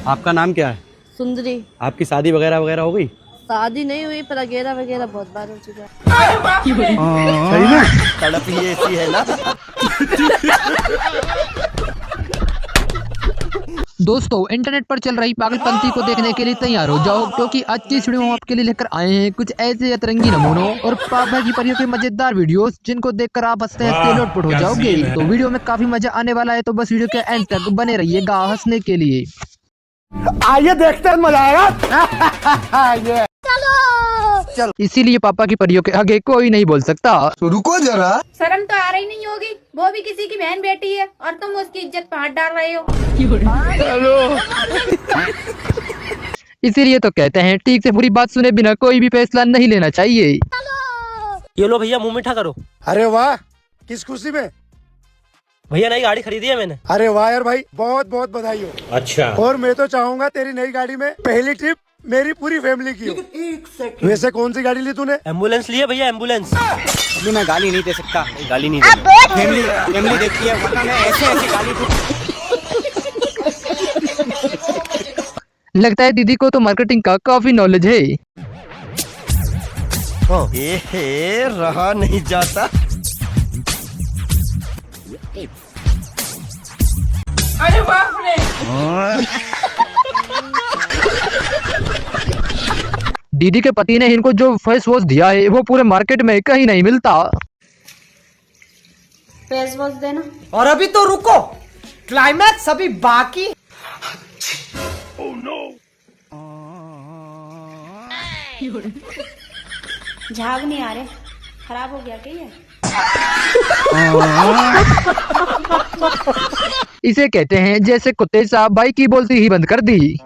आपका नाम क्या है? सुंदरी। आपकी शादी वगैरह वगैरह हो गई? शादी नहीं हुई पर वगैरह वगैरह बहुत बार हो चुका है। सही में तड़प ही ऐसी है ना। दोस्तों, इंटरनेट पर चल रही पागलपंती को देखने के लिए तैयार हो जाओ, क्योंकि आज की इस वीडियो में हम आपके लिए लेकर आए हैं कुछ ऐसे अतरंगी नमूनों और पापा की परियों के मजेदार वीडियोस, जिनको देखकर आप हंसते हंसते लोटपोट हो जाओगे। तो वीडियो में काफी मजा आने वाला है, तो बस वीडियो के एंड तक बने रहिएगा हंसने के लिए। आइए देखते हैं, मजा आएगा। इसीलिए पापा की परियों के आगे कोई नहीं बोल सकता। तो रुको जरा, शर्म तो आ रही नहीं होगी, वो भी किसी की बहन बेटी है और तुम उसकी इज्जत पे हाथ डाल रहे हो। इसीलिए तो कहते हैं ठीक से बुरी बात सुने बिना कोई भी फैसला नहीं लेना चाहिए। ये लो भैया, मुंह मीठा करो। अरे वाह, किस खुशी में? भैया नई गाड़ी खरीदी है मैंने। अरे वाह यार भाई, बहुत बहुत बधाई हो। अच्छा। और मैं तो चाहूंगा तेरी नई गाड़ी में पहली ट्रिप मेरी पूरी फैमिली की हो। वैसे कौन सी गाड़ी ली तूने? एम्बुलेंस लिए भैया, एम्बुलेंस। अभी मैं गाली नहीं दे सकता, गाली नहीं दे। फैमिली देखती है, वरना मैं ऐसे ऐसे गाली दूं। लगता है दीदी को तो मार्केटिंग का काफी नॉलेज है। ये रहा नहीं जाता। अरे बाप रे! दीदी के पति ने इनको जो फेस वॉश दिया है वो पूरे मार्केट में कहीं नहीं मिलता। फेस वॉश देना। और अभी तो रुको, क्लाइमैक्स अभी बाकी। झाग नहीं आ रहे, खराब हो गया क्या ये? इसे कहते हैं जैसे कुत्ते साहब भाई की बोलती ही बंद कर दी।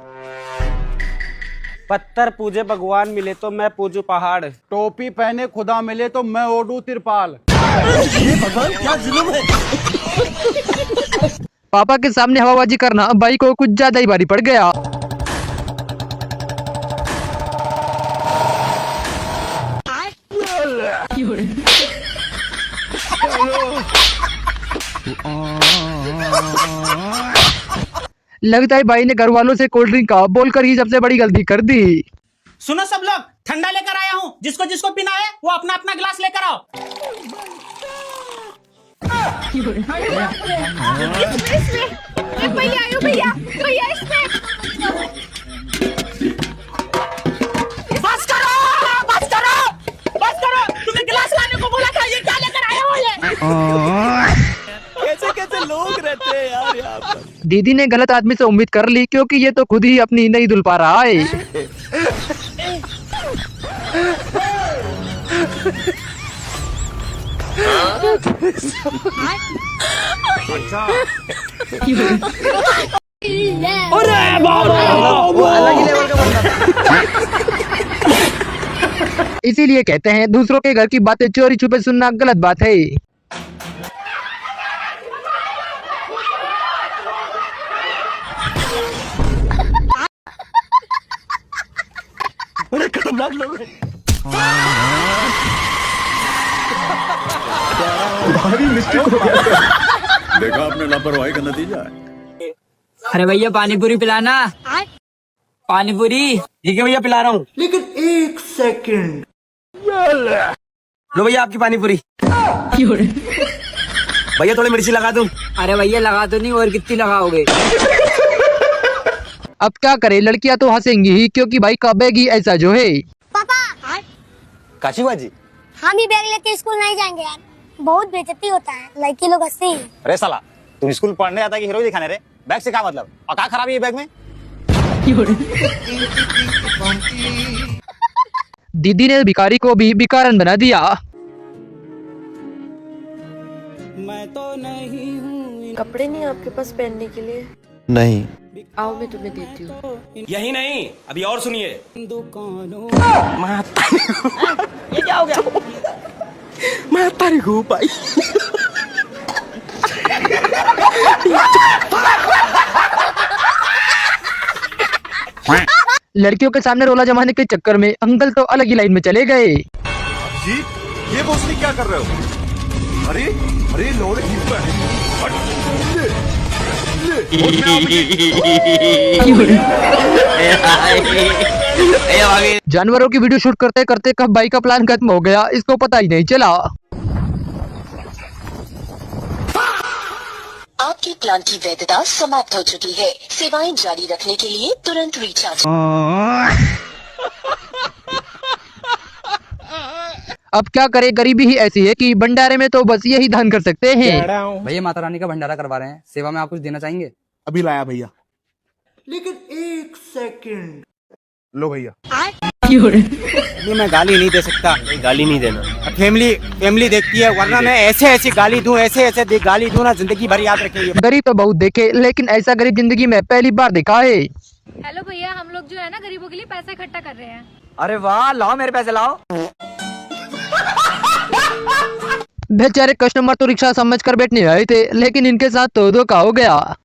पत्थर पूजे भगवान मिले तो मैं पूजू पहाड़, टोपी पहने खुदा मिले तो मैं ओढ़ू तिरपाल। ये भगवान क्या जुल्म है। पापा के सामने हवाबाजी करना भाई को कुछ ज्यादा ही भारी पड़ गया। लगता है भाई ने घर वालों से कोल्ड ड्रिंक का बोलकर ही सबसे बड़ी गलती कर दी। सुनो सब लोग, ठंडा लेकर आया हूँ, जिसको जिसको पीना है वो अपना अपना गिलास लेकर आओ। भैया इसमें बस करो, बस करो, बस करो। तुम्हें गिलास लाने को बोला था, ये क्या लेकर आए हो ये? कैसे कैसे लोग रहते हैं यार यहाँ पर। दीदी ने गलत आदमी से उम्मीद कर ली, क्योंकि ये तो खुद ही अपनी नहीं धुल पा रहा है। इसीलिए कहते हैं दूसरों के घर की बातें चोरी छुपे सुनना गलत बात है। बड़े खतरनाक लोग हैं। देखा आपने लापरवाही का नतीजा है। अरे भैया पानी पूरी पिलाना। पानी पूरी ठीक है भैया, पिला रहा हूँ। लेकिन एक सेकंड। लो भैया आपकी पानी पूरी। भैया थोड़ी मिर्ची लगा दूं? अरे भैया लगा तो नहीं, और कितनी लगाओगे? अब क्या करे, लड़कियां तो हंसेंगी ही, क्योंकि भाई कबेगी ऐसा जो है। पापा काशी बाजी, हम ही बैग लेके स्कूल नहीं जाएंगे यार, बहुत बेइज्जती होता है, लड़की लोग हंसती है। अरे साला, तुम स्कूल पढ़ने आता कि हीरोई दिखाने रे? बैग से क्या मतलब? और क्या खराबी है बैग में? दीदी ने भिखारी को भी भिखारन बना दिया। मैं तो नहीं हूँ। कपड़े नहीं आपके पास पहनने के लिए? नहीं। आओ मैं तुम्हें देती हूँ। यही नहीं, अभी और सुनिए। ये क्या हो गया? मैं तारी को पाई। लड़कियों के सामने रोला जमाने के चक्कर में अंकल तो अलग ही लाइन में चले गए। जी, ये भोसड़ी क्या कर रहे हो? अरे अरे लोड़े ले, ले। जानवरों की वीडियो शूट करते करते कब भाई का प्लान खत्म हो गया इसको पता ही नहीं चला। आपके प्लान की वैधता समाप्त हो चुकी है। सेवाएं जारी रखने के लिए तुरंत रिचार्ज। अब क्या करे, गरीबी ही ऐसी है कि भंडारे में तो बस यही दान कर सकते हैं। भैया माता रानी का भंडारा करवा रहे हैं, सेवा में आप कुछ देना चाहेंगे? अभी लाया भैया। लेकिन 1 सेकंड। लो भैया। नहीं, मैं गाली नहीं दे सकता। गाली नहीं देना, फैमिली देखती है, वरना मैं ऐसे गाली दूं, ऐसे गाली दूं ना, जिंदगी भर याद रखेंगे। गरीब तो बहुत देखे, लेकिन ऐसा गरीब जिंदगी में पहली बार देखा है। हेलो भैया, हम लोग जो है ना गरीबों के लिए पैसा इकट्ठा कर रहे हैं। अरे वाह, लाओ मेरे पैसे लाओ। बेचारे कस्टमर तो रिक्शा समझकर बैठने आए थे, लेकिन इनके साथ तो धोखा हो गया।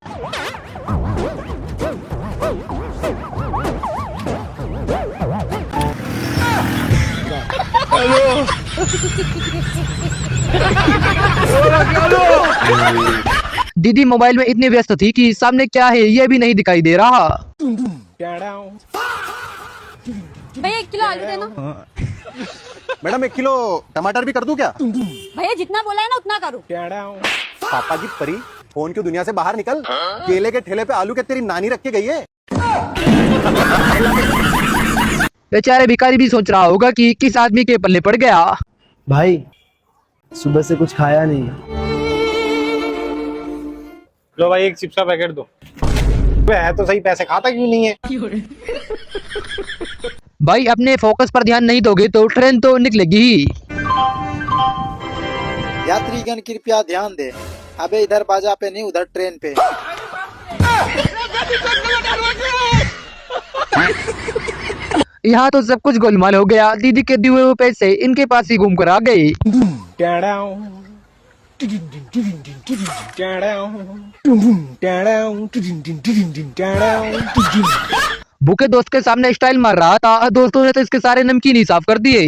दीदी मोबाइल में इतनी व्यस्त थी कि सामने क्या है ये भी नहीं दिखाई दे रहा। भैया 1 किलो आलू देना। मैडम 1 किलो टमाटर भी कर दूं क्या? भैया जितना बोला है ना उतना करो। पापा की परी, फोन की दुनिया से बाहर निकल। केले के ठेले पे आलू के तेरी नानी रख के गई है। बेचारे भिखारी भी सोच रहा होगा कि किस आदमी के पल्ले पड़ गया। भाई सुबह से कुछ खाया नहीं। लो भाई, 1 चिप्स का पैकेट दो। है तो सही, पैसे खाता क्यों नहीं है? भाई अपने फोकस पर ध्यान नहीं दोगे तो ट्रेन तो निकलेगी ही। यात्रीगण कृपया ध्यान दें, अबे इधर बाजा पे नहीं, उधर ट्रेन पे। यहाँ तो सब कुछ गोलमाल हो गया। दीदी के दिए हुए पैसे इनके पास ही घूम कर आ गए। भूखे दोस्त के सामने स्टाइल मार रहा था, दोस्तों ने तो इसके सारे नमकीन ही साफ कर दिए।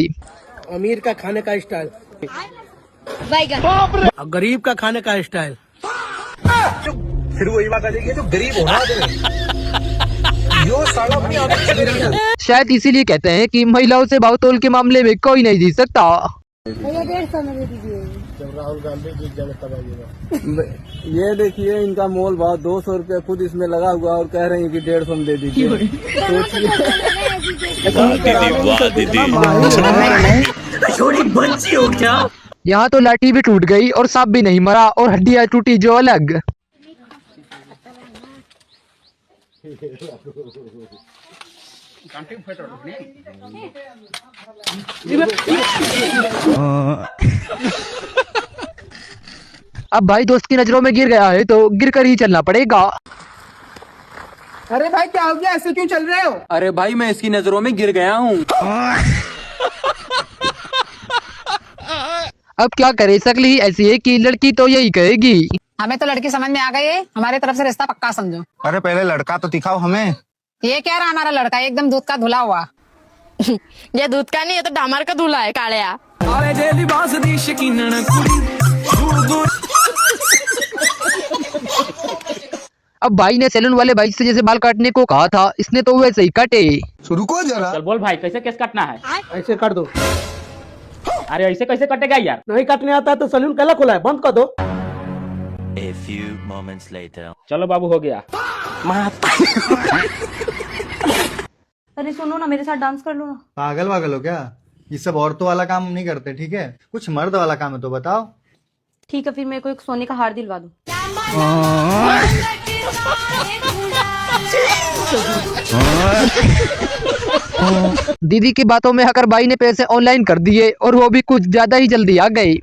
अमीर का खाने का स्टाइल, गरीब का खाने का स्टाइल। फिर वही बात आ जाएगी, जो गरीब हो शायद इसीलिए कहते हैं कि महिलाओं से भावतोल के मामले में कोई नहीं जीत सकता। भैया 150 में दे दीजिए। जब राहुल गांधी जीत जाए तब आइएगा। ये देखिए, इनका मोल भाव 200 रुपया खुद इसमें लगा हुआ और कह रहे हैं कि 150 में दे दीजिए। बच्ची हो क्या? यहाँ तो लाठी भी टूट गई और सांप भी नहीं मरा और हड्डियाँ टूटी जो अलग। अब भाई दोस्त की नजरों में गिर गया है तो गिर कर ही चलना पड़ेगा। अरे भाई क्या हो गया, ऐसे क्यों चल रहे हो? अरे भाई मैं इसकी नजरों में गिर गया हूँ। अब क्या करे, शक्ल ही ऐसी है कि लड़की तो यही कहेगी। हमें तो लड़की समझ में आ गई है, हमारी तरफ से रिश्ता पक्का समझो। अरे पहले लड़का तो दिखाओ हमें। ये क्या रहा हमारा लड़का, एकदम दूध का धुला हुआ। ये दूध का नहीं, ये तो डामर का धुला है कालिया। अब भाई ने सैलून वाले भाई से जैसे बाल काटने को कहा था, इसने तो वैसे ही काटे। रुको जरा, चल बोल भाई, कैसे केस काटना है? ऐसे कर दो। अरे ऐसे कैसे कटेगा यार? नहीं काटने आता तो सैलून कल खुला है, बंद कर दो। A few moments later. चलो बाबू, हो गया। अरे सुनो ना, मेरे साथ डांस कर लो ना। पागल वागल हो क्या? ये सब औरतों वाला काम नहीं करते, ठीक है? कुछ मर्द वाला काम है तो बताओ। ठीक है, फिर मेरे को एक सोने का हार दिलवा दो। दीदी की बातों में आकर भाई ने पैसे ऑनलाइन कर दिए और वो भी कुछ ज्यादा ही जल्दी आ गई।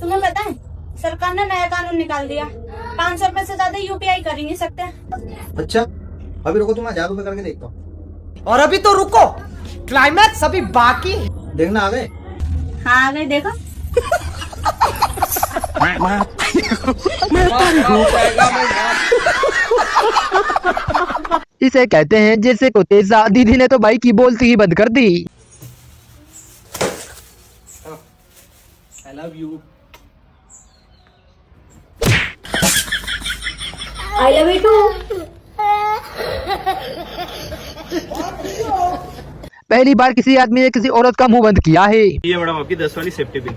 तुम्हें पता है सरकार ने नया कानून निकाल दिया, 500 रुपए से ज्यादा यूपीआई कर ही नहीं सकते। अच्छा अभी रुको, तुम 1000 रुपए करके देखता हूँ। और अभी तो रुको, क्लाइमैक्स अभी बाकी। देखना आ गए? हाँ आ गए, देखो। इसे कहते हैं जैसे को तेजा। दीदी ने तो भाई की बोलती ही बंद कर दी। I love you. I love you too. पहली बार किसी आदमी ने किसी औरत का मुंह बंद किया है। ये मैडम आपकी 10 वाली सेफ्टी पिन।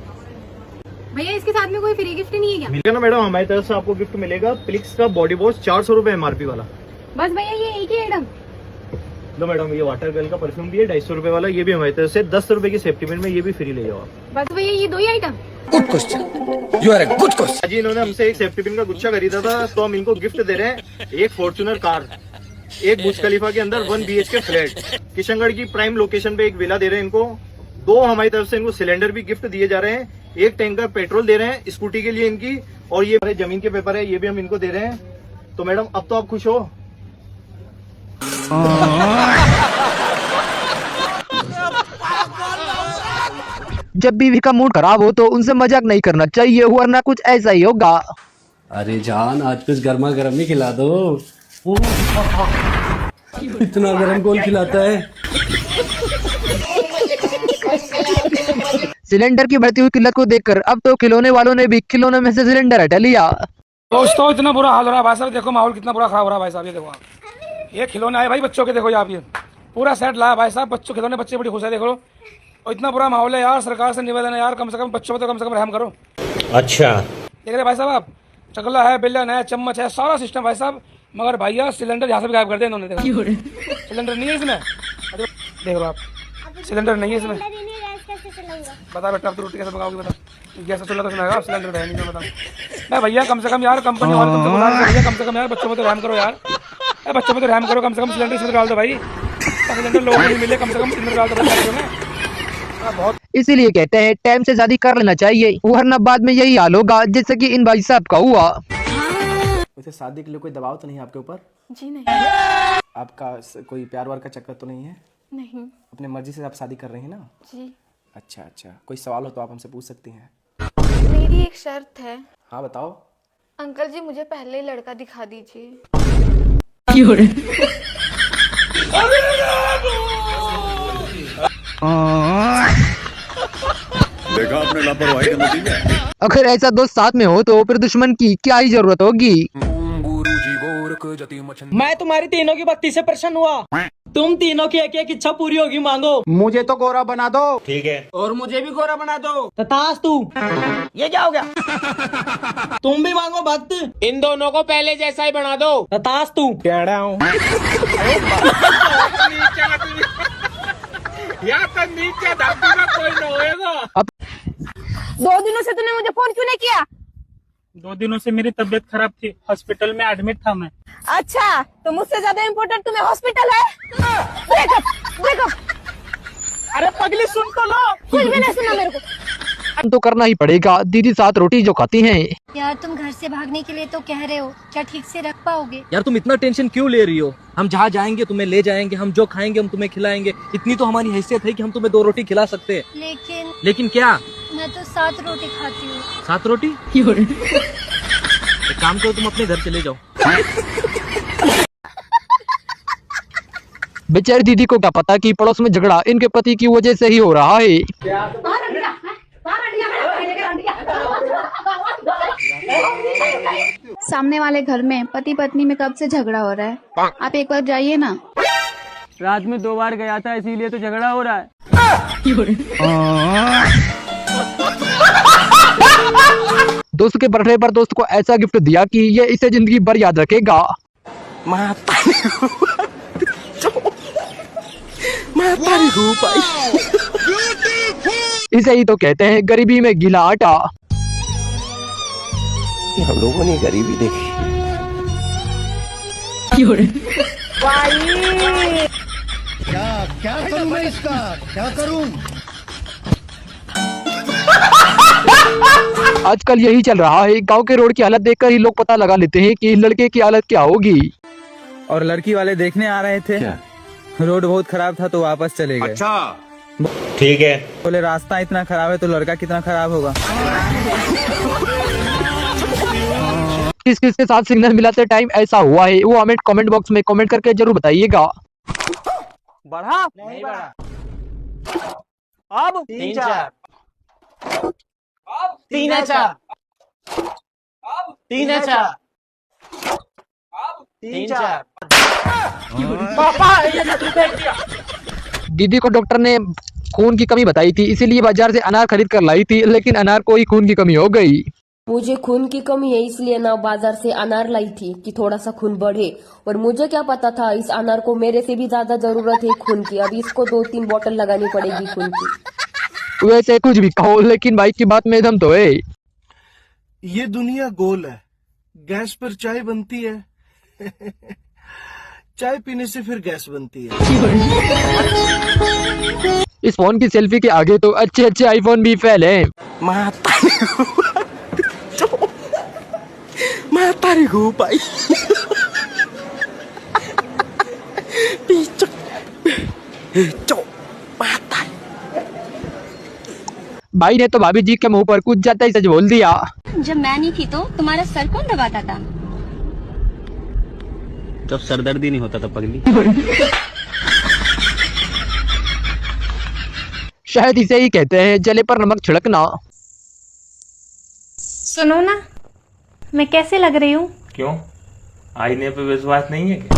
भैया इसके साथ में कोई फ्री गिफ्ट नहीं है क्या? मिलेगा ना मैडम, हमारी तरफ से आपको गिफ्ट मिलेगा प्लिक्स का बॉडी वॉश 400 रुपए MRP वाला। बस भैया ये एक ही आइटम? लो मैडम, ये वाटर गर्ल का परफ्यूम भी है 250 रुपए वाला, ये भी हमारी तरफ से 10 रुपए की सेफ्टी पिन में, ये भी फ्री ले जाओ आप। बस भैया ये 2 ही item? Good question, you are a good question. जी इन्होंने हमसे एक सेफ्टी पिन का गुच्छा खरीदा था, तो हम इनको गिफ्ट दे रहे हैं एक फॉर्च्यूनर कार, एक बुर्ज खलीफा के अंदर 1 BHK फ्लैट, किशनगढ़ की प्राइम लोकेशन पे एक विला दे रहे हैं इनको। 2 हमारी तरफ से इनको सिलेंडर भी गिफ्ट दिए जा रहे हैं, 1 टैंकर पेट्रोल दे रहे हैं स्कूटी के लिए इनकी, और ये हमारे जमीन के पेपर है, ये भी हम इनको दे रहे हैं। तो मैडम अब तो आप खुश हो? जब बीवी का मूड खराब हो तो उनसे मजाक नहीं करना चाहिए, वरना कुछ ऐसा ही होगा। अरे जान, आज कुछ गर्मा गर्म ही खिला दो। इतना गर्म कौन खिलाता है? सिलेंडर की बढ़ती हुई किल्लत को देखकर अब तो खिलौने वालों ने भी खिलौने में से सिलेंडर हटा लिया। दोस्तों इतना बुरा हाल हो रहा है भाई साहब, देखो माहौल कितना बुरा खराब हो रहा है भाई साहब। ये देखो आप, ये खिलौने आए भाई बच्चों के, देखो आप ये पूरा सेट लाया भाई साहब, बच्चों खिलौने, बच्चे बड़ी खुश है देखो। और इतना बुरा माहौल है यार, सरकार से निवेदन है यार, कम से कम बच्चों पर तो कम से कम रहम करो। अच्छा देख रहे भाई साहब आप, चकला है, बेलन है, चम्मच है, सारा सिस्टम भाई साहब, मगर भैया सिलेंडर यहाँ से भी गायब कर दिया इन्होंने। देखो सिलेंडर नहीं है इसमें, देख लो आप, सिलेंडर नहीं है इसमें। बता बेटा अब तो रोटी कैसे पकाओगे? बता, गैस का चूल्हा तो सुनाएगा, सिलेंडर है नहीं, बताओ। नहीं भैया कम से कम यार, कंपनी वाले तुमसे गुजारिश है भैया, कम से कम यार बच्चों में तो रहम करो यार, बच्चों में तो रहम करो, कम से कम सिलेंडर इसमें डाल दो भाई, सिलेंडर लोगों को नहीं मिले, कम से कम सिलेंडर डाल दो। बहुत इसीलिए कहते हैं टाइम से शादी कर लेना चाहिए, वरना बाद में यही हाल होगा जैसे कि इन भाई साहब का हुआ। वैसे शादी के लिए कोई दबाव तो नहीं है आपके ऊपर? जी नहीं। आपका कोई प्यार वार का चक्कर तो नहीं है? नहीं। अपने मर्जी से आप शादी कर रही हैं ना? जी। अच्छा, कोई सवाल हो तो आप हमसे पूछ सकती हैं। मेरी एक शर्त है। हाँ बताओ। अंकल जी मुझे पहले ही लड़का दिखा दीजिए। देखा आपने लापरवाही का नतीजा है। अगर ऐसा दोस्त साथ में हो तो फिर दुश्मन की क्या ही जरूरत होगी। मैं तुम्हारी तीनों की भक्ति से प्रसन्न हुआ, तुम तीनों की एक एक इच्छा पूरी होगी, मांगो। मुझे तो गोरा बना दो। ठीक है। और मुझे भी गोरा बना दो। तथास्तु। ये क्या हो गया? तुम भी मांगो भक्त, इन दोनों को पहले जैसा ही बना दो। तथास्तु। प्यारा हूँ यहाँ तक नीचे धरती में कोई न होएगा। 2 दिनों से तूने मुझे फोन क्यों नहीं किया? 2 दिनों से मेरी तबीयत खराब थी, हॉस्पिटल में एडमिट था मैं। अच्छा, तो मुझसे ज्यादा इम्पोर्टेंट तुम्हें हॉस्पिटल है? ब्रेकअप। अरे पगली सुन तो लो। कुछ भी नहीं सुना मेरे को। तो करना ही पड़ेगा, दीदी साथ रोटी जो खाती हैं। यार तुम घर से भागने के लिए तो कह रहे हो, क्या ठीक से रख पाओगे? यार तुम इतना टेंशन क्यों ले रही हो? हम जहाँ जाएंगे तुम्हें ले जाएंगे, हम जो खाएंगे हम तुम्हें खिलाएंगे, इतनी तो हमारी हैसियत है कि हम तुम्हें 2 रोटी खिला सकते हैं। लेकिन क्या? मैं तो 7 रोटी खाती हूँ। 7 रोटी? एक काम करो, तुम अपने घर चले जाओ। बेचारी दीदी को क्या पता कि पड़ोस में झगड़ा इनके पति की वजह से ही हो रहा है। सामने वाले घर में पति पत्नी में कब से झगड़ा हो रहा है? आप एक बार जाइए ना। रात में 2 बार गया था, इसीलिए तो झगड़ा हो रहा है। दोस्त के बर्थडे पर दोस्त को ऐसा गिफ्ट दिया कि ये इसे जिंदगी भर याद रखेगा। इसे ही तो कहते हैं गरीबी में गीला आटा। हम लोगों ने गरीबी देखी। क्या करूं मैं इसका, क्या करूं? आजकल यही चल रहा है, गांव के रोड की हालत देखकर ही लोग पता लगा लेते हैं कि लड़के की हालत क्या होगी। और लड़की वाले देखने आ रहे थे, रोड बहुत खराब था तो वापस चले गए। अच्छा ठीक है। बोले रास्ता इतना खराब है तो लड़का कितना खराब होगा। किस किस के साथ सिग्नल मिलाते टाइम ऐसा हुआ है वो हमें कमेंट बॉक्स में कमेंट करके जरूर बताइएगा। बढ़ा? नहीं बढ़ा। अब 3-4। अब 3-4। अब 3-4। 3-4। दीदी को डॉक्टर ने खून की कमी बताई थी, इसीलिए बाजार से अनार खरीद कर लाई थी, लेकिन अनार को ही खून की कमी हो गई। मुझे खून की कमी है, इसलिए ना बाजार से अनार लाई थी कि थोड़ा सा खून बढ़े। और मुझे क्या पता था इस अनार को मेरे से भी ज्यादा जरूरत है खून की। अभी इसको 2-3 बोतल लगानी पड़ेगी खून की। वैसे कुछ भी कहो, लेकिन भाई की बात में दम तो है। ये दुनिया गोल है, गैस पर चाय बनती है चाय पीने से फिर गैस बनती है। इस फोन की सेल्फी के आगे तो अच्छे अच्छे आईफोन भी फेल हैं। तारी को भाई भाई ने तो भाभी जी के मुंह पर कुछ जाता ही सच बोल दिया। जब मैं नहीं थी तो तुम्हारा सर कौन दबाता था? जब सरदर्दी नहीं होता था पगली। शायद इसे ही कहते हैं जले पर नमक छिड़कना। सुनो ना, मैं कैसे लग रही हूँ? क्यों, आईने पे विश्वास नहीं है क्या?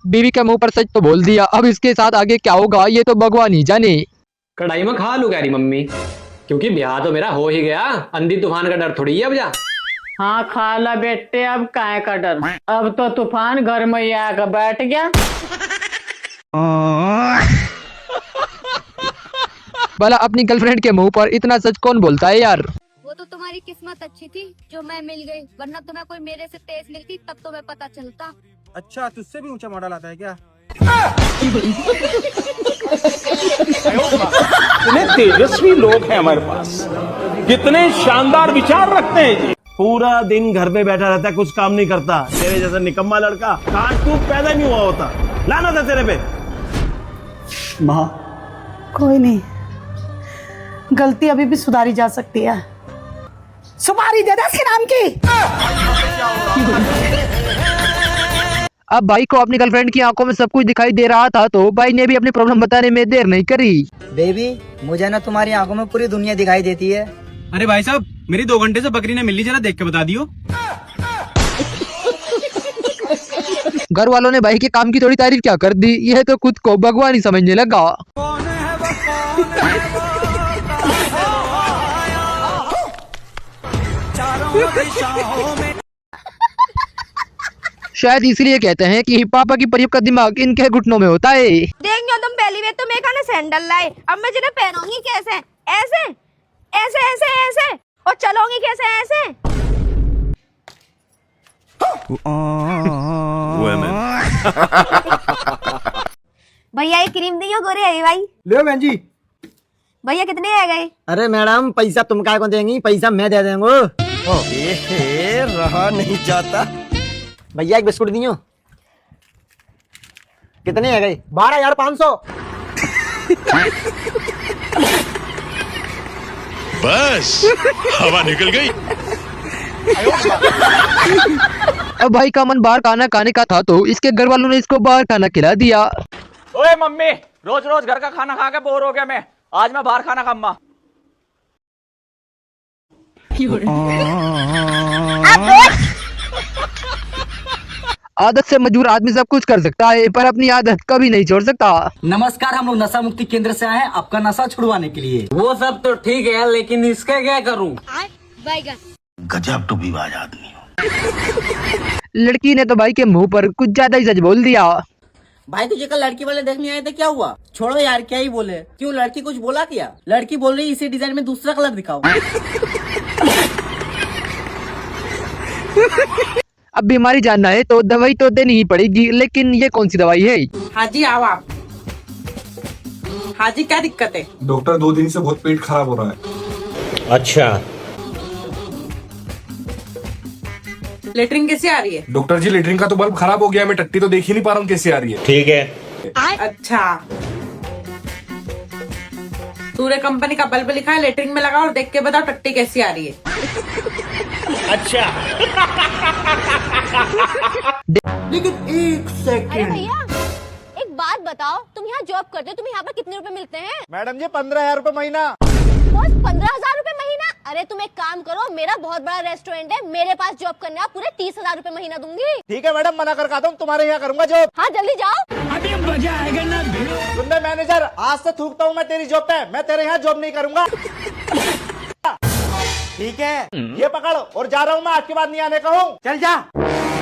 बीवी के मुंह पर सच तो बोल दिया, अब इसके साथ आगे क्या होगा ये तो भगवान ही जाने। कढ़ाई में खा लू कह रही मम्मी, क्योंकि ब्याह तो मेरा हो ही गया, अंधी तूफान का डर थोड़ी है अब जा। हाँ खाला बेटे, अब काहे का डर, अब तो तूफान घर में ही आकर बैठ गया। भला अपनी गर्लफ्रेंड के मुंह पर इतना सच कौन बोलता है यार। वो तो तुम्हारी किस्मत अच्छी थी जो मैं मिल गई, वरना तुम्हें कोई मेरे से तेज मिलती तब तुम्हें पता चलता। अच्छा, तुझसे भी ऊंचा मॉडल आता है क्या? कितने तेजस्वी लोग हैं हमारे पास, कितने शानदार विचार रखते हैं जी। पूरा दिन घर पे बैठा रहता है, कुछ काम नहीं करता। तेरे जैसा निकम्मा लड़का काश तू पैदा नहीं हुआ होता, लाना था तेरे पे। माँ कोई नहीं, गलती अभी भी सुधारी जा सकती है। सुपारी दे दे इसके नाम की। अब भाई को अपनी गर्लफ्रेंड की आंखों में सब कुछ दिखाई दे रहा था, तो भाई ने भी अपनी प्रॉब्लम बताने में देर नहीं करी। बेबी मुझे ना तुम्हारी आंखों में पूरी दुनिया दिखाई देती है। अरे भाई साहब, मेरी 2 घंटे से बकरी ने मिल ली, जरा देख के बता दियो। घर वालों ने भाई के काम की थोड़ी तारीफ क्या कर दी, यह तो खुद को भगवान ही समझने लगा। शायद इसलिए कहते हैं कि पापा की परियों का दिमाग इनके घुटनों में होता है। देखो तुम पहली बार तो मैं खाने सैंडल लाए, अब मैं जिन्हें पहनूंगी कैसे? ऐसे ऐसे ऐसे ऐसे, और चलोगी कैसे? ऐसे। भैया ये क्रीम दियो, गोरे है भाई। ले बहन जी। भैया कितने आ गए? अरे मैडम पैसा तुम काय को देंगी, पैसा मैं दे देंगे। रहा नहीं जाता। भैया एक बिस्कुट दियो। कितने आ गए? 12,500। बस हवा निकल गई। अब भाई का मन बाहर खाना खाने का था, तो इसके घर वालों ने इसको बाहर खाना खिला दिया। ओए मम्मी, रोज रोज घर का खाना खा के बोर हो गया मैं, आज मैं बाहर खाना खाऊंगा। आदत से मजबूर आदमी सब कुछ कर सकता है, पर अपनी आदत कभी नहीं छोड़ सकता। नमस्कार, हम लोग नशा मुक्ति केंद्र से आए हैं आपका नशा छुड़वाने के लिए। वो सब तो ठीक है, लेकिन इसका क्या करूं? गजब टू विवाद आदमी हो। लड़की ने तो भाई के मुंह पर कुछ ज्यादा ही सच बोल दिया। भाई तुझे कल लड़की वाले देखने आए थे, क्या हुआ? छोड़ो यार, क्या ही बोले। क्यों, लड़की कुछ बोला क्या? लड़की बोल रही इसी डिजाइन में दूसरा कलर दिखाओ। अब बीमारी जानना है तो दवाई तो देनी ही पड़ेगी, लेकिन ये कौन सी दवाई है? हाजी आओ आप। हाजी क्या दिक्कत है? डॉक्टर 2 दिन से बहुत पेट खराब हो रहा है। अच्छा, लेटरिन कैसे आ रही है? डॉक्टर जी, लेटरिन का तो बल्ब खराब हो गया, मैं टट्टी तो देख ही नहीं पा रहा हूँ कैसे आ रही है। ठीक है। अच्छा, पूरे कंपनी का बल्ब लिखा है, लेटरिन में लगाओ और देख के बताओ टट्टी कैसी आ रही है। अच्छा। लेकिन एक सेकंड। भैया एक बात बताओ, तुम यहाँ जॉब करते हो, तुम्हें यहाँ पर कितने रुपए मिलते हैं? मैडम जी 15,000 रुपए महीना। बस 15,000 रुपए महीना? अरे तुम एक काम करो, मेरा बहुत बड़ा रेस्टोरेंट है, मेरे पास जॉब करने आप पूरे 30,000 रूपए महीना दूंगी। ठीक है मैडम, मना कर खाता हूँ, तुम्हारे यहाँ करूंगा जॉब। हाँ जल्दी जाओ। अभी मजा आएगा ना। सुन बे मैनेजर, आज से थूकता हूँ मैं तेरी जॉब पे, मैं तेरे यहाँ जॉब नहीं करूंगा। ठीक है, ये पकड़ और जा रहा हूँ मैं, आज के बाद नहीं आने का हूँ। चल जा।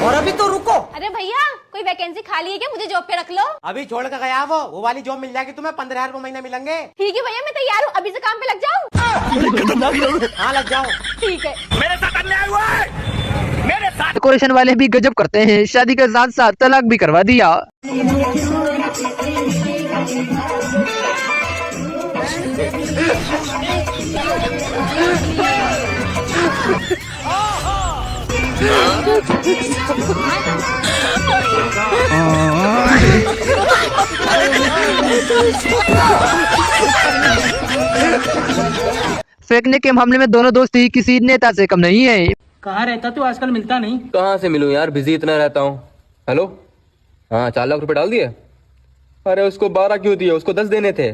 और अभी तो रुको। अरे भैया कोई वैकेंसी खाली है क्या, मुझे जॉब पे रख लो। अभी छोड़ कर गया वो वाली जॉब मिल जाएगी तुम्हें, 15,000 रूपए महीना मिलेंगे। ठीक है भैया मैं तैयार हूँ, अभी से काम पे लग जाओ। हाँ लग जाओ। ठीक है। मेरे साथ अन्याय हुआ है, मेरे साथ। डेकोरेशन वाले भी गजब करते हैं, शादी के साथ साथ तलाक भी करवा दिया। फेंकने के मामले में दोनों दोस्त ही किसी नेता से कम नहीं है। कहाँ रहता तू, आजकल मिलता नहीं। कहाँ से मिलूं यार, बिजी इतना रहता हूँ। हेलो, हाँ 4 लाख रुपए डाल दिए। अरे उसको 12 क्यों दिए, उसको 10 देने थे।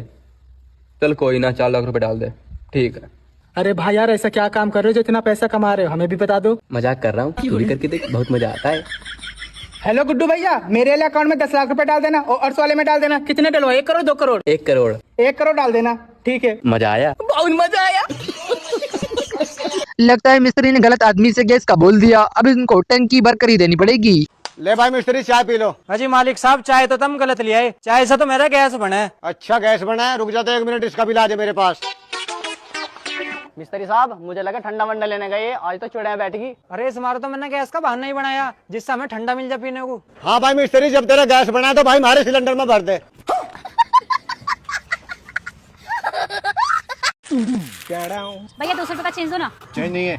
चल कोई ना, 4 लाख रुपए डाल दे। ठीक है। अरे भाई यार ऐसा क्या काम कर रहे हो जो इतना पैसा कमा रहे हो, हमें भी बता दो। मजाक कर रहा हूँ, चोरी करके देख, बहुत मजा आता है। हेलो गुड्डू भैया, मेरे वाले अकाउंट में 10 लाख रुपए डाल देना और अर्स वाले में डाल देना। कितने डलवा, 1 करोड़ 2 करोड़? 1 करोड़। 1 करोड़ डाल देना। ठीक है। मजा आया? बहुत मजा आया। लगता है मिस्त्री ने गलत आदमी से गैस का बोल दिया, अब इनको टंकी भर कर ही देनी पड़ेगी। ले भाई मिस्त्री चाय पी लो। अजी मालिक साहब, चाय तो तुम गलत लिया है, चाय से तो मेरा गैस बना है। अच्छा गैस बना है, रुक जाते 1 मिनट, इसका भी ला दे मेरे पास। मिस्त्री साहब मुझे लगा ठंडा वंडा लेने गए, आज तो चुड़ैल बैठ गई। अरे इस बार तो मैंने गैस का बहाना ही बनाया जिससे हमें ठंडा मिल जाए पीने को। हाँ भाई मिस्त्री, जब तेरा गैस बना तो भाई हमारे सिलेंडर में भर दे। भैया 200 रुपए का चेंज दो ना। चेंज नहीं है।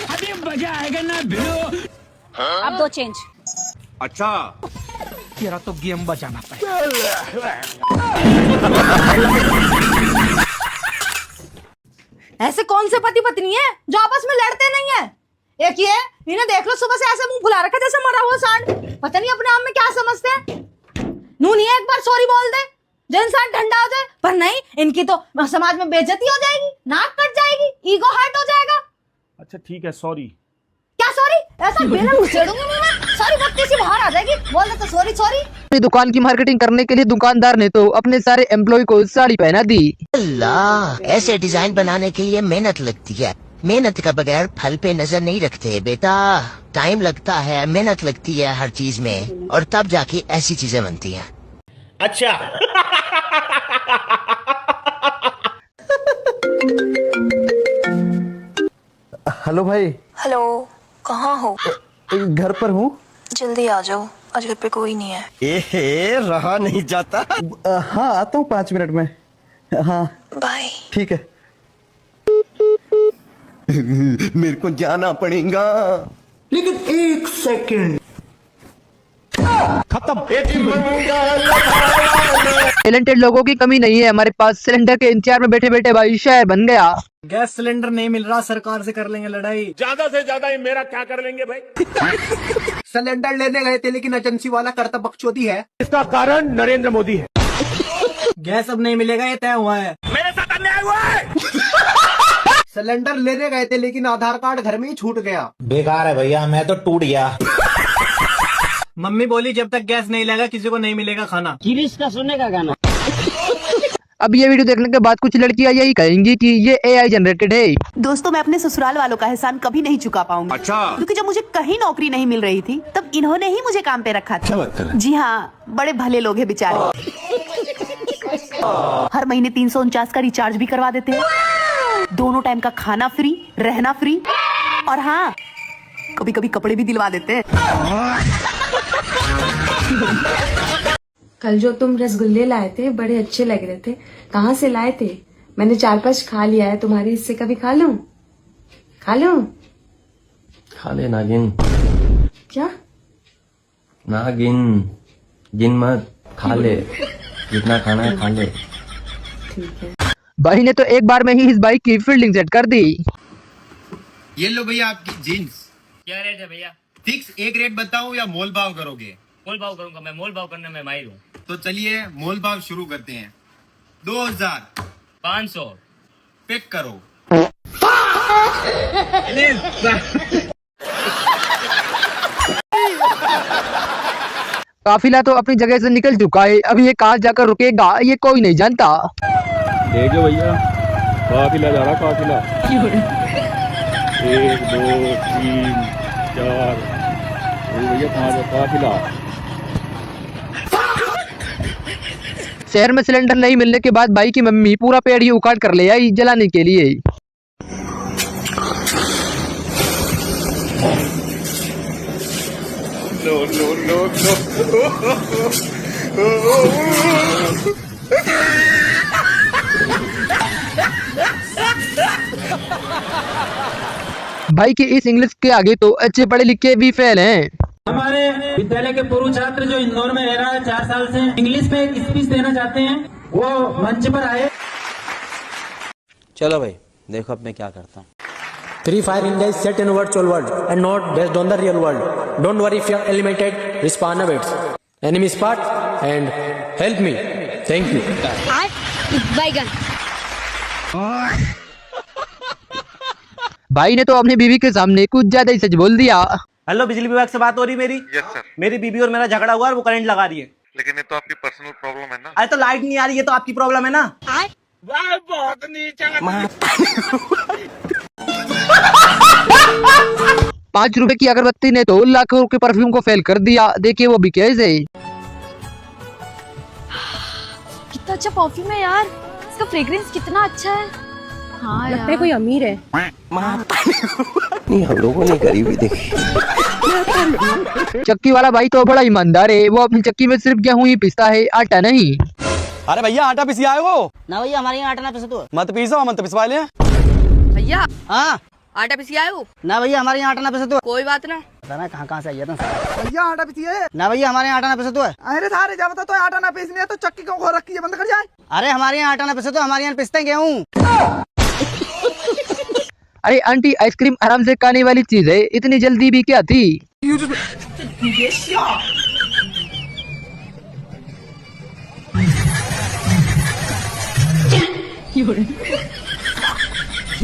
अभी मजा आएगा ना भिड़ो। अब 2 चेंज। अच्छा, तेरा तो गेम बजाना पड़ेगा। ऐसे कौन से पति पत्नी है जो आपस में लड़ते नहीं है? एक ये इन्हें देख लो, सुबह से ऐसे मुंह फुला रखा जैसे मरा हुआ सांड। पता नहीं अपने आप में क्या समझते हैं। नू नहीं एक बार सॉरी बोल दे जो इंसान ठंडा हो जाए, पर नहीं, इनकी तो समाज में बेइज्जती हो जाएगी, नाक कट जाएगी, ईगो हर्ट हो जाएगा। अच्छा ठीक है, सॉरी। क्या सॉरी? ऐसा बेलन घुसेड़ूंगी मुंह में, सॉरी वक्ती सी बाहर आ जाएगी, बोल दे तो सॉरी सॉरी। अपनी दुकान की मार्केटिंग करने के लिए दुकानदार ने तो अपने सारे एम्प्लॉय को साड़ी पहना दी। अल्लाह, ऐसे डिजाइन बनाने के लिए मेहनत लगती है, मेहनत का बगैर फल पे नजर नहीं रखते बेटा। टाइम लगता है, मेहनत लगती है हर चीज में, और तब जाके ऐसी चीजें बनती हैं। अच्छा। हेलो भाई। हेलो, कहाँ हो? घर पर हूँ। जल्दी आ जाओ, आज घर पे कोई नहीं है। ए रहा नहीं जाता। हाँ आता हूँ 5 मिनट में। हाँ बाय। ठीक है। मेरे को जाना पड़ेगा, लेकिन 1 सेकंड। खत्म। टैलेंटेड लोगों की कमी नहीं है हमारे पास, सिलेंडर के इंतजार में बैठे बैठे भाई शहर बन गया। गैस सिलेंडर नहीं मिल रहा, सरकार से कर लेंगे लड़ाई। ज्यादा से ज्यादा ये मेरा क्या कर लेंगे भाई। सिलेंडर लेने गए थे लेकिन एजेंसी वाला करता बकचोदी है। इसका कारण नरेंद्र मोदी है। गैस अब नहीं मिलेगा, ये तय हुआ है। मेरे साथ अन्याय हुआ है। सिलेंडर लेने गए थे लेकिन आधार कार्ड घर में ही छूट गया। बेकार है भैया, मैं तो टूट गया। मम्मी बोली जब तक गैस नहीं लगा किसी को नहीं मिलेगा खाना। गिरीश का सुनने का गाना। अब ये वीडियो देखने के बाद कुछ लड़कियां यही कहेंगी कि ये AI जनरेटेड है। दोस्तों मैं अपने ससुराल वालों का एहसान कभी नहीं चुका पाऊंगी। अच्छा। क्योंकि जब मुझे कहीं नौकरी नहीं मिल रही थी तब इन्होंने ही मुझे काम पे रखा था। जी हाँ, बड़े भले लोग हैं बेचारे। हर महीने 349 का रिचार्ज भी करवा देते हैं, दोनों टाइम का खाना फ्री, रहना फ्री, और हाँ कभी कभी कपड़े भी दिलवा देते हैं। कल जो तुम रसगुल्ले लाए थे बड़े अच्छे लग रहे थे, कहाँ से लाए थे? मैंने 4-5 खा लिया है, तुम्हारे हिस्से का भी खा लूं? खा लूं? खा ले ना, गिन। क्या? ना गिन, गिन मत, खा ले, जितना खाना है खा ले। ठीक है। भाई ने तो एक बार में ही इस बाइक की फील्डिंग सेट कर दी। ये लो भैया आपकी जीन्स। क्या रेट है भैया? फिक्स एक रेट बताऊं या मोल भाव करोगे? मोल भाव करूंगा मैं, मोल भाव करने में माहिर हूँ। तो चलिए मोल भाव शुरू करते हैं। 2000, 500 पिक करो। काफिला तो अपनी जगह से निकल चुका है, अब ये कहाँ जाकर रुकेगा ये कोई नहीं जानता। देखो भैया, काफिला जा रहा, काफिला 1 2 3 4 भैया 5 काफिला। शहर में सिलेंडर नहीं मिलने के बाद भाई की मम्मी पूरा पेड़ ही उखाड़ कर ले आई जलाने के लिए। नो नो नो भाई के इस इंग्लिश के आगे तो अच्छे पढ़े लिखे भी फेल हैं। हमारे विद्यालय के पूर्व छात्र जो इंदौर में रह रहा है 4 साल से, इंग्लिश में एक स्पीच देना चाहते हैं, वो मंच पर आए। चलो भाई देखो अब मैं क्या करता हूँ। 3 Fire India is set in virtual world and not based on the real world. Don't worry if you are eliminated. Respawn awaits. Enemy spot and help me. Thank you. भाई ने तो अपनी बीवी के सामने कुछ ज्यादा ही सच बोल दिया। हेलो, बिजली विभाग से बात हो रही मेरी? Yes sir. मेरी बीबी और मेरा झगड़ा हुआ है, वो करंट लगा रही है। लेकिन ये तो आपकी पर्सनल प्रॉब्लम है ना। अरे तो लाइट नहीं आ रही है तो आपकी प्रॉब्लम है ना। बहुत नीचा। 5 रुपए की अगरबत्ती ने तो लाखों के परफ्यूम को फेल कर दिया। देखिए वो भी कैसे। कितना अच्छा परफ्यूम है यार, इसका फ्रेग्रेंस कितना अच्छा है। हाँ लगता है कोई अमीर है। नहीं, हम लोगों ने गरीबी देखी। चक्की वाला भाई तो बड़ा ईमानदार है, वो अपनी चक्की में सिर्फ गेहूं ही पिसता है, आटा नहीं। अरे भैया आटा पिसी आए हो? ना भैया, हमारे यहाँ आटा ना पिसे तो। मत पीसो, मत पिसवा ले। भैया हाँ आटा पिसी आए हो? ना भैया, हमारे यहाँ आटा ना पिसे तो। कोई बात ना। पता ना कहाँ से आई है। भैया आटा पिसी है? ना भैया, हमारे यहाँ आटा ना पिसे तो है। अरे सारे जब तो आटा ना पीसनी है तो चक्की को खो रखी है, बंद कर जाए। अरे हमारे यहाँ आटा ना पिसे तो, हमारे यहाँ पिसते हैं गेहूँ। अरे आंटी, आइसक्रीम आराम से खाने वाली चीज है, इतनी जल्दी भी क्या थी? ये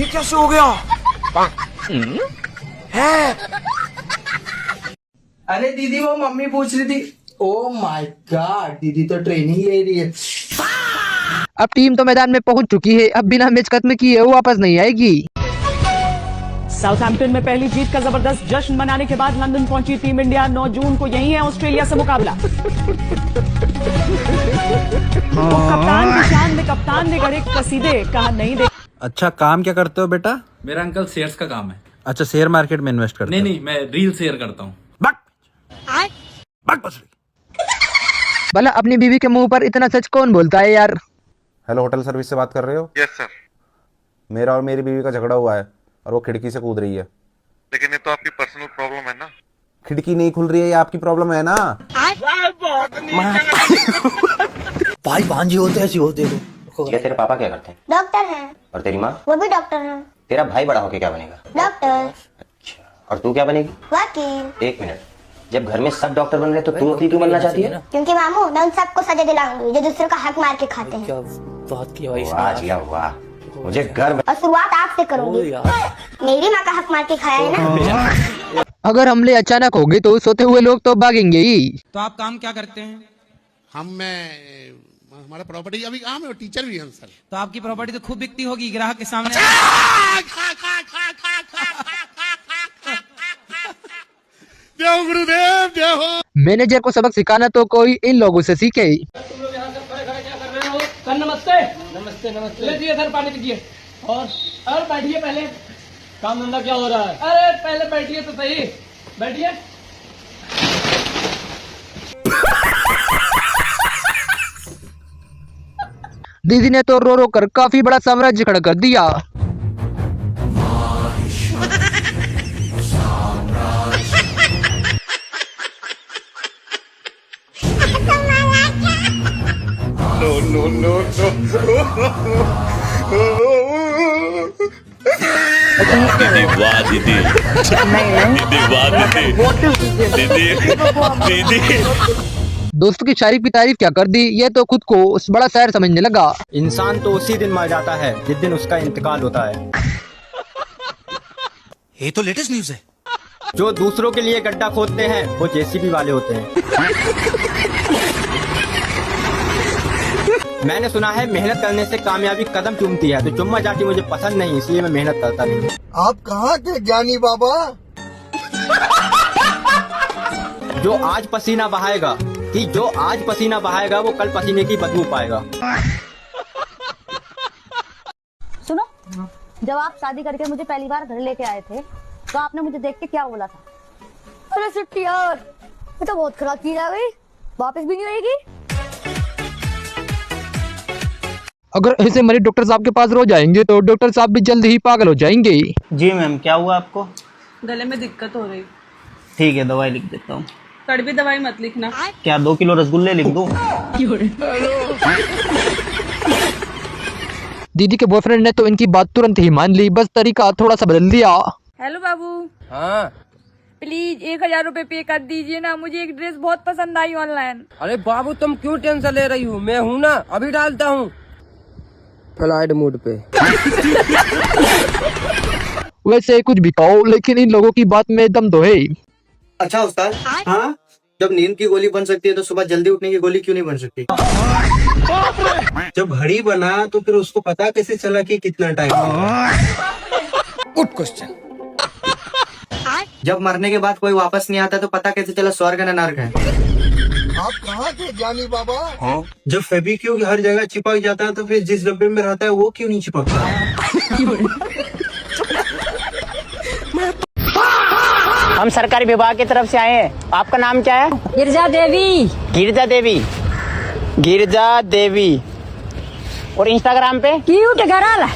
कैसे हो गया? है? अरे दीदी, वो मम्मी पूछ रही थी। ओह माय गॉड, दीदी तो ट्रेनिंग ले रही है। अब टीम तो मैदान में पहुंच चुकी है, अब बिना मैच खत्म किए वो वापस नहीं आएगी। साउथहैम्पटन में पहली जीत का जबरदस्त जश्न मनाने के बाद लंदन पहुंची टीम इंडिया। 9 जून को यही है ऑस्ट्रेलिया से मुकाबला। तो कप्तान की शान में कप्तान ने गढ़े कसीदे, कहा नहीं दे। अच्छा, काम क्या करते हो बेटा? मेरा अंकल शेयर्स का काम है। अच्छा, शेयर मार्केट में इन्वेस्ट करते हो? नहीं, मैं रील शेयर करता हूँ। भला अपनी बीवी के मुंह पर इतना सच कौन बोलता है यार? हेलो, होटल सर्विस से बात कर रहे हो? Yes sir. मेरा और मेरी बीवी का झगड़ा हुआ है और वो खिड़की से कूद रही है। लेकिन ये तो आपकी पर्सनल प्रॉब्लम है ना। खिड़की नहीं खुल रही है, ये आपकी प्रॉब्लम है ना। भाई भांजी होते ऐसी होते हो। तेरे पापा क्या करते हैं? डॉक्टर हैं। और तेरी माँ? वो भी डॉक्टर हैं। तेरा भाई बड़ा होके क्या बनेगा? डॉक्टर। अच्छा, और तू क्या बनेगी? वकील। 1 मिनट, जब घर में सब डॉक्टर बन रहे तो तू वकील क्यों बनना चाहती है? क्योंकि मामू, मैं उन सबको सजा दिलाऊंगी जो दूसरों का हक मार के खाते हैं। बात की वाह जिया वाह, मुझे गर्व। और शुरुआत आपसे करूंगी। मेरी माँ का हक मार के खाया है ना। अगर हमले अचानक होंगे तो सोते हुए लोग तो भागेंगे ही। तो आप काम क्या करते हैं? हमारा प्रॉपर्टी अभी काम है, टीचर भी है सर। तो आपकी प्रॉपर्टी तो खूब बिकती होगी ग्राहक के सामने। देव गुरुदेव देव। मैनेजर को सबक सिखाना तो कोई इन लोगों से सीखे। सर नमस्ते। नमस्ते नमस्ते। लीजिए सर, पानी पीजिए। और बैठिए पहले। काम धंधा क्या हो रहा है? अरे पहले बैठिए तो सही, बैठिए। दीदी ने तो रो रो कर काफी बड़ा साम्राज्य खड़ा कर दिया। नो नो नो दीदी वाह दीदी, दीदी वाह दीदी, दीदी दीदी। दोस्त की शायरी की तारीफ क्या कर दी, ये तो खुद को उस बड़ा शायर समझने लगा। इंसान तो उसी दिन मर जाता है जिस दिन उसका इंतकाल होता है। ये तो लेटेस्ट न्यूज है। जो दूसरों के लिए गड्ढा खोदते हैं वो जेसीबी वाले होते हैं। मैंने सुना है मेहनत करने से कामयाबी कदम चूमती है, तो चुम्मा जाती मुझे पसंद नहीं, इसलिए मैं मेहनत करता नहीं। आप कहाँ के ज्ञानी बाबा? जो आज पसीना बहाएगा वो कल पसीने की बदबू पाएगा। सुनो, जब आप शादी करके मुझे पहली बार घर लेके आए थे तो आपने मुझे देख के क्या बोला था? अरे सिट्टी यार, ये तो बहुत खराब चीज आ गई, वापस भी नहीं आएगी। अगर ऐसे मरीज डॉक्टर साहब के पास रोज जाएंगे तो डॉक्टर साहब भी जल्द ही पागल हो जाएंगे। जी मैम, क्या हुआ आपको? गले में दिक्कत हो रही। ठीक है, दवाई लिख देता हूँ। कड़वी दवाई मत लिखना। क्या 2 किलो रसगुल्ले लिख दूँ? दीदी के बॉयफ्रेंड ने तो इनकी बात तुरंत ही मान ली, बस तरीका थोड़ा सा बदल दिया। हेलो बाबू। हाँ प्लीज 1000 रुपए पे कर दीजिए ना, मुझे एक ड्रेस बहुत पसंद आई ऑनलाइन। अरे बाबू तुम क्यों टेंशन ले रही हो, मैं हूँ ना, अभी डालता हूँ फ्लाइट मोड पे। वैसे कुछ भी कहो, लेकिन इन लोगों की बात में दम तो है। अच्छा उस्ताद, हाँ, जब नींद की गोली बन सकती है तो सुबह जल्दी उठने की गोली क्यों नहीं बन सकती? जब घड़ी बना तो फिर उसको पता कैसे चला कि कितना टाइम? Good question. जब मरने के बाद कोई वापस नहीं आता तो पता कैसे चला स्वर्ग है नर्क है? आप कहाँ के ज्ञानी बाबा? जब फेविक्विक हर जगह चिपक जाता है तो फिर जिस डब्बे में रहता है वो क्यों नहीं चिपकता? हम सरकारी विभाग की तरफ से आए हैं। आपका नाम क्या है? गिरजा देवी। गिरजा देवी। गिरजा देवी। और इंस्टाग्राम पे? Cute girl.